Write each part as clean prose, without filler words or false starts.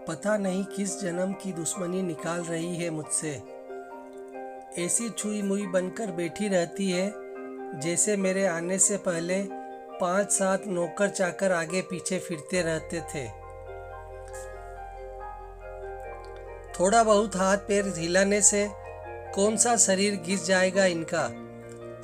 पता नहीं किस जन्म की दुश्मनी निकाल रही है मुझसे। ऐसी छुई मुई बनकर बैठी रहती है जैसे मेरे आने से पहले 5-7 नौकर चाकर आगे पीछे फिरते रहते थे। थोड़ा बहुत हाथ पैर हिलाने से कौन सा शरीर घिस जाएगा इनका।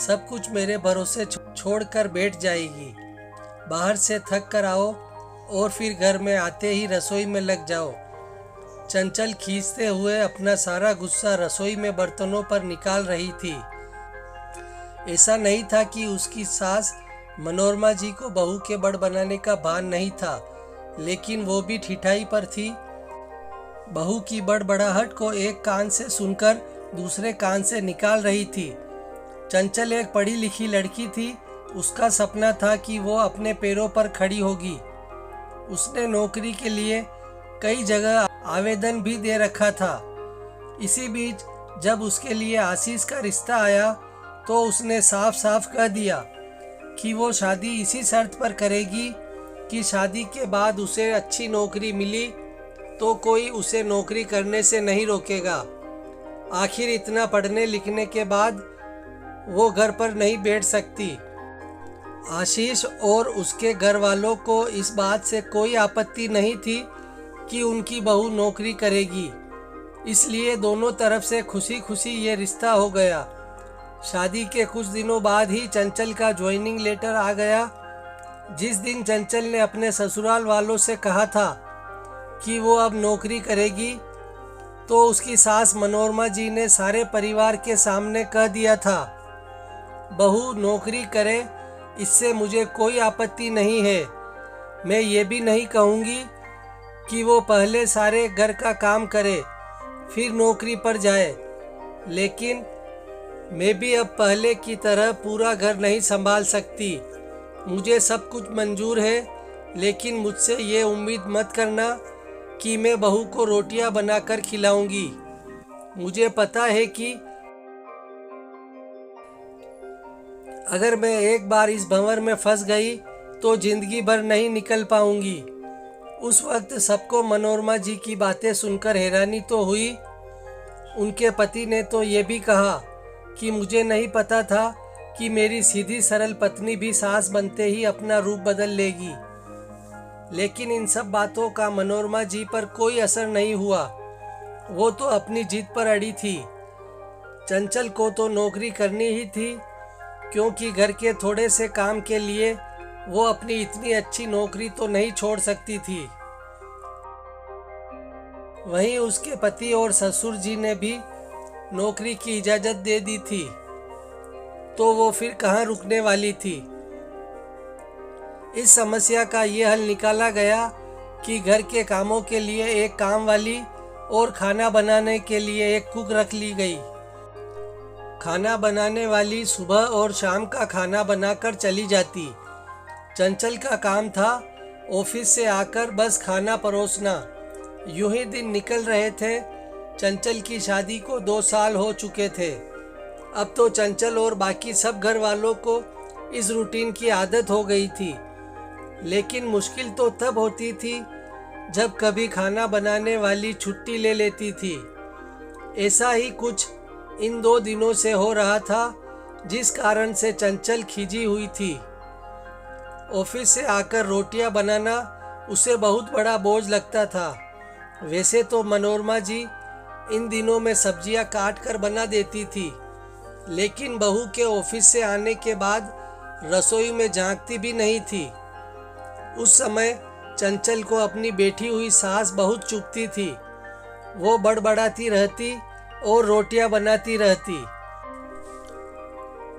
सब कुछ मेरे भरोसे छोड़कर बैठ जाएगी। बाहर से थक कर आओ और फिर घर में आते ही रसोई में लग जाओ। चंचल खींचते हुए अपना सारा गुस्सा रसोई में बर्तनों पर निकाल रही थी। ऐसा नहीं था कि उसकी सास मनोरमा जी को बहू के बड़ बनाने का भान नहीं था, लेकिन वो भी ठिठाई पर थी। बहू की बड़बड़ाहट को एक कान से सुनकर दूसरे कान से निकाल रही थी। चंचल एक पढ़ी लिखी लड़की थी। उसका सपना था कि वो अपने पैरों पर खड़ी होगी। उसने नौकरी के लिए कई जगह आवेदन भी दे रखा था। इसी बीच जब उसके लिए आशीष का रिश्ता आया तो उसने साफ साफ कह दिया कि वो शादी इसी शर्त पर करेगी कि शादी के बाद उसे अच्छी नौकरी मिली तो कोई उसे नौकरी करने से नहीं रोकेगा। आखिर इतना पढ़ने लिखने के बाद वो घर पर नहीं बैठ सकती। आशीष और उसके घर वालों को इस बात से कोई आपत्ति नहीं थी कि उनकी बहू नौकरी करेगी, इसलिए दोनों तरफ से खुशी खुशी ये रिश्ता हो गया। शादी के कुछ दिनों बाद ही चंचल का ज्वाइनिंग लेटर आ गया। जिस दिन चंचल ने अपने ससुराल वालों से कहा था कि वो अब नौकरी करेगी तो उसकी सास मनोरमा जी ने सारे परिवार के सामने कह दिया था, बहू नौकरी करे इससे मुझे कोई आपत्ति नहीं है। मैं ये भी नहीं कहूँगी कि वो पहले सारे घर का काम करे फिर नौकरी पर जाए, लेकिन मैं भी अब पहले की तरह पूरा घर नहीं संभाल सकती। मुझे सब कुछ मंजूर है, लेकिन मुझसे ये उम्मीद मत करना कि मैं बहू को रोटियां बनाकर खिलाऊंगी। मुझे पता है कि अगर मैं एक बार इस भंवर में फंस गई तो जिंदगी भर नहीं निकल पाऊंगी। उस वक्त सबको मनोरमा जी की बातें सुनकर हैरानी तो हुई। उनके पति ने तो ये भी कहा कि मुझे नहीं पता था कि मेरी सीधी सरल पत्नी भी सास बनते ही अपना रूप बदल लेगी। लेकिन इन सब बातों का मनोरमा जी पर कोई असर नहीं हुआ। वो तो अपनी जिद पर अड़ी थी। चंचल को तो नौकरी करनी ही थी, क्योंकि घर के थोड़े से काम के लिए वो अपनी इतनी अच्छी नौकरी तो नहीं छोड़ सकती थी। वहीं उसके पति और ससुर जी ने भी नौकरी की इजाज़त दे दी थी, तो वो फिर कहाँ रुकने वाली थी। इस समस्या का ये हल निकाला गया कि घर के कामों के लिए एक काम वाली और खाना बनाने के लिए एक कुक रख ली गई। खाना बनाने वाली सुबह और शाम का खाना बनाकर चली जाती। चंचल का काम था ऑफिस से आकर बस खाना परोसना। यूं ही दिन निकल रहे थे। चंचल की शादी को 2 साल हो चुके थे। अब तो चंचल और बाकी सब घर वालों को इस रूटीन की आदत हो गई थी, लेकिन मुश्किल तो तब होती थी जब कभी खाना बनाने वाली छुट्टी ले लेती थी। ऐसा ही कुछ इन 2 दिनों से हो रहा था, जिस कारण से चंचल खिजी हुई थी। ऑफिस से आकर रोटियां बनाना उसे बहुत बड़ा बोझ लगता था। वैसे तो मनोरमा जी इन दिनों में सब्जियां काट कर बना देती थी, लेकिन बहू के ऑफिस से आने के बाद रसोई में झांकती भी नहीं थी। उस समय चंचल को अपनी बैठी हुई सास बहुत चुभती थी। वो बड़बड़ाती रहती और रोटियां बनाती रहती।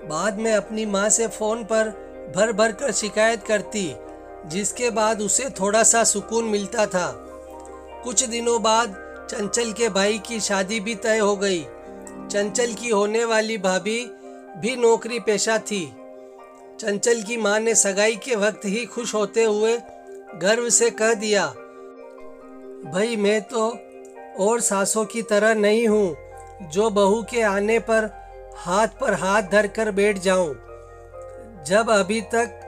बाद में अपनी माँ से फ़ोन पर भर भर कर शिकायत करती, जिसके बाद उसे थोड़ा सा सुकून मिलता था। कुछ दिनों बाद चंचल के भाई की शादी भी तय हो गई। चंचल की होने वाली भाभी भी नौकरी पेशा थी। चंचल की माँ ने सगाई के वक्त ही खुश होते हुए गर्व से कह दिया, भाई मैं तो और सासों की तरह नहीं हूँ जो बहू के आने पर हाथ धरकर बैठ जाऊं। जब अभी तक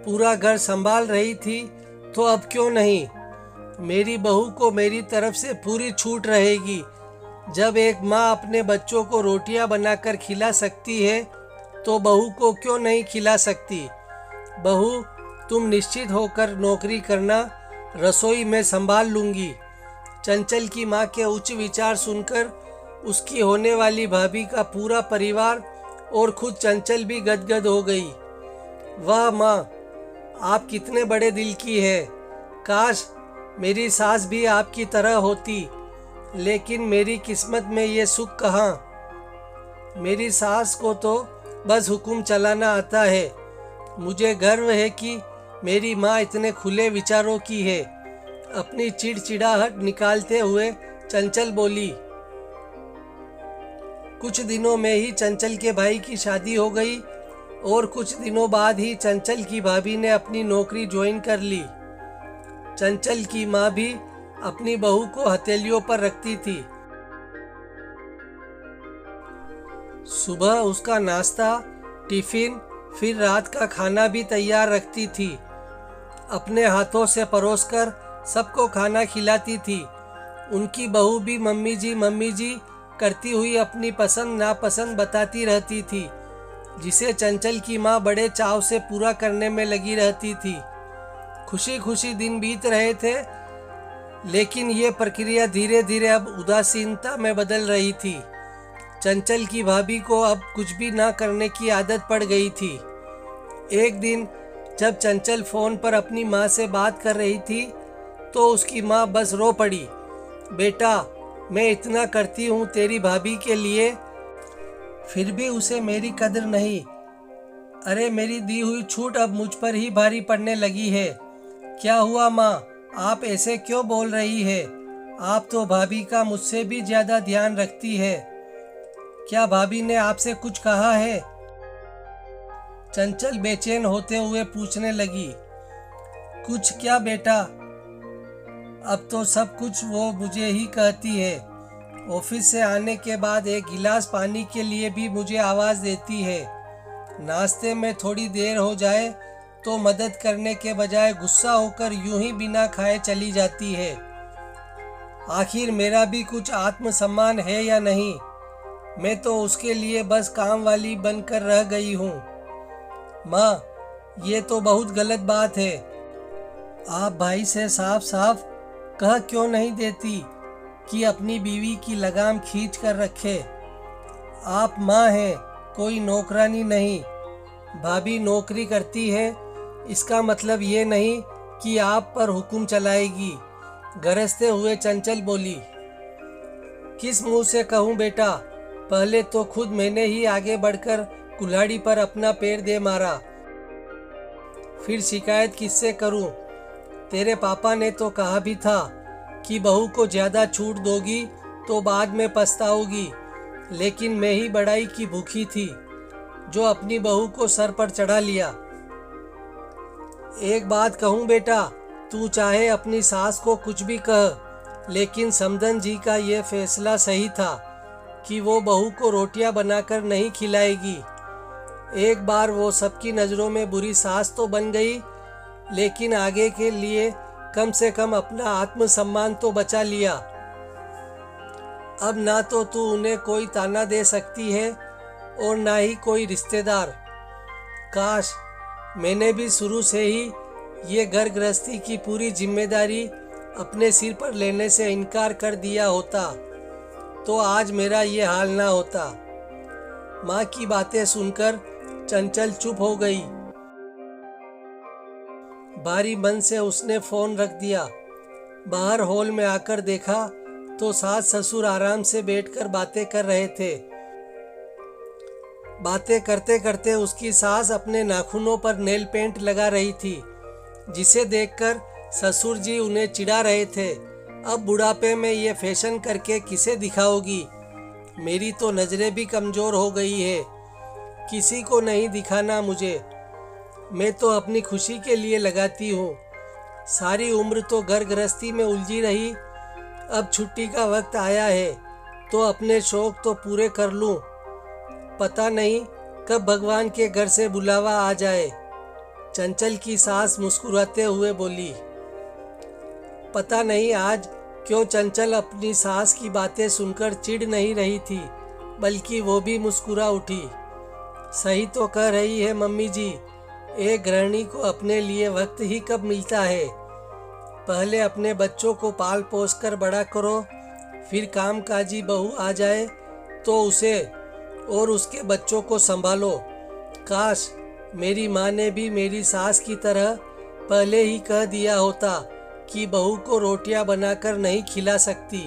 पूरा घर संभाल रही थी तो अब क्यों नहीं। मेरी बहू को मेरी तरफ से पूरी छूट रहेगी। जब एक माँ अपने बच्चों को रोटियां बनाकर खिला सकती है तो बहू को क्यों नहीं खिला सकती। बहू, तुम निश्चित होकर नौकरी करना, रसोई में संभाल लूँगी। चंचल की माँ के उच्च विचार सुनकर उसकी होने वाली भाभी का पूरा परिवार और खुद चंचल भी गदगद हो गई। वाह माँ, आप कितने बड़े दिल की है। काश मेरी सास भी आपकी तरह होती, लेकिन मेरी किस्मत में ये सुख कहाँ। मेरी सास को तो बस हुक्म चलाना आता है। मुझे गर्व है कि मेरी माँ इतने खुले विचारों की है। अपनी चिड़चिड़ाहट निकालते हुए चंचल बोली। कुछ दिनों में ही चंचल के भाई की शादी हो गई और कुछ दिनों बाद ही चंचल की भाभी ने अपनी नौकरी ज्वाइन कर ली। चंचल की माँ भी अपनी बहू को हथेलियों पर रखती थी। सुबह उसका नाश्ता, टिफिन, फिर रात का खाना भी तैयार रखती थी। अपने हाथों से परोसकर सबको खाना खिलाती थी। उनकी बहू भी मम्मी जी करती हुई अपनी पसंद नापसंद बताती रहती थी, जिसे चंचल की माँ बड़े चाव से पूरा करने में लगी रहती थी। खुशी खुशी दिन बीत रहे थे, लेकिन ये प्रक्रिया धीरे धीरे अब उदासीनता में बदल रही थी। चंचल की भाभी को अब कुछ भी ना करने की आदत पड़ गई थी। एक दिन जब चंचल फोन पर अपनी माँ से बात कर रही थी तो उसकी माँ बस रो पड़ी। बेटा, मैं इतना करती हूँ तेरी भाभी के लिए, फिर भी उसे मेरी कदर नहीं। अरे मेरी दी हुई छूट अब मुझ पर ही भारी पड़ने लगी है। क्या हुआ माँ, आप ऐसे क्यों बोल रही है? आप तो भाभी का मुझसे भी ज्यादा ध्यान रखती है। क्या भाभी ने आपसे कुछ कहा है? चंचल बेचैन होते हुए पूछने लगी। कुछ क्या बेटा, अब तो सब कुछ वो मुझे ही कहती है। ऑफिस से आने के बाद एक गिलास पानी के लिए भी मुझे आवाज़ देती है। नाश्ते में थोड़ी देर हो जाए तो मदद करने के बजाय गुस्सा होकर यूं ही बिना खाए चली जाती है। आखिर मेरा भी कुछ आत्मसम्मान है या नहीं? मैं तो उसके लिए बस काम वाली बनकर रह गई हूँ। माँ, ये तो बहुत गलत बात है। आप भाई से साफ साफ कह क्यों नहीं देती कि अपनी बीवी की लगाम खींच कर रखे? आप माँ हैं, कोई नौकरानी नहीं। भाभी नौकरी करती है, इसका मतलब ये नहीं कि आप पर हुक्म चलाएगी। गरजते हुए चंचल बोली। किस मुंह से कहूँ बेटा, पहले तो खुद मैंने ही आगे बढ़कर कुल्हाड़ी पर अपना पैर दे मारा, फिर शिकायत किससे करूं? तेरे पापा ने तो कहा भी था कि बहू को ज्यादा छूट दोगी तो बाद में पछताओगी, लेकिन मैं ही बड़ाई की भूखी थी जो अपनी बहू को सर पर चढ़ा लिया। एक बात कहूँ बेटा, तू चाहे अपनी सास को कुछ भी कह, लेकिन समधन जी का ये फैसला सही था कि वो बहू को रोटियां बनाकर नहीं खिलाएगी। एक बार वो सबकी नज़रों में बुरी सास तो बन गई, लेकिन आगे के लिए कम से कम अपना आत्मसम्मान तो बचा लिया। अब ना तो तू उन्हें कोई ताना दे सकती है और ना ही कोई रिश्तेदार। काश मैंने भी शुरू से ही ये घर गृहस्थी की पूरी जिम्मेदारी अपने सिर पर लेने से इनकार कर दिया होता तो आज मेरा ये हाल ना होता। माँ की बातें सुनकर चंचल चुप हो गई। भारी मन से उसने फोन रख दिया। बाहर हॉल में आकर देखा तो सास ससुर आराम से बैठकर बातें कर रहे थे। बातें करते करते उसकी सास अपने नाखूनों पर नेल पेंट लगा रही थी, जिसे देखकर ससुर जी उन्हें चिढ़ा रहे थे। अब बुढ़ापे में ये फैशन करके किसे दिखाओगी? मेरी तो नज़रें भी कमज़ोर हो गई है, किसी को नहीं दिखाना मुझे। मैं तो अपनी खुशी के लिए लगाती हूँ। सारी उम्र तो घर गृहस्थी में उलझी रही, अब छुट्टी का वक्त आया है तो अपने शौक तो पूरे कर लूँ। पता नहीं कब भगवान के घर से बुलावा आ जाए। चंचल की सास मुस्कुराते हुए बोली। पता नहीं आज क्यों चंचल अपनी सास की बातें सुनकर चिढ़ नहीं रही थी, बल्कि वो भी मुस्कुरा उठी। सही तो कह रही है मम्मी जी, एक गृहिणी को अपने लिए वक्त ही कब मिलता है। पहले अपने बच्चों को पाल पोस कर बड़ा करो, फिर कामकाजी बहू आ जाए तो उसे और उसके बच्चों को संभालो। काश मेरी माँ ने भी मेरी सास की तरह पहले ही कह दिया होता कि बहू को रोटियां बनाकर नहीं खिला सकती।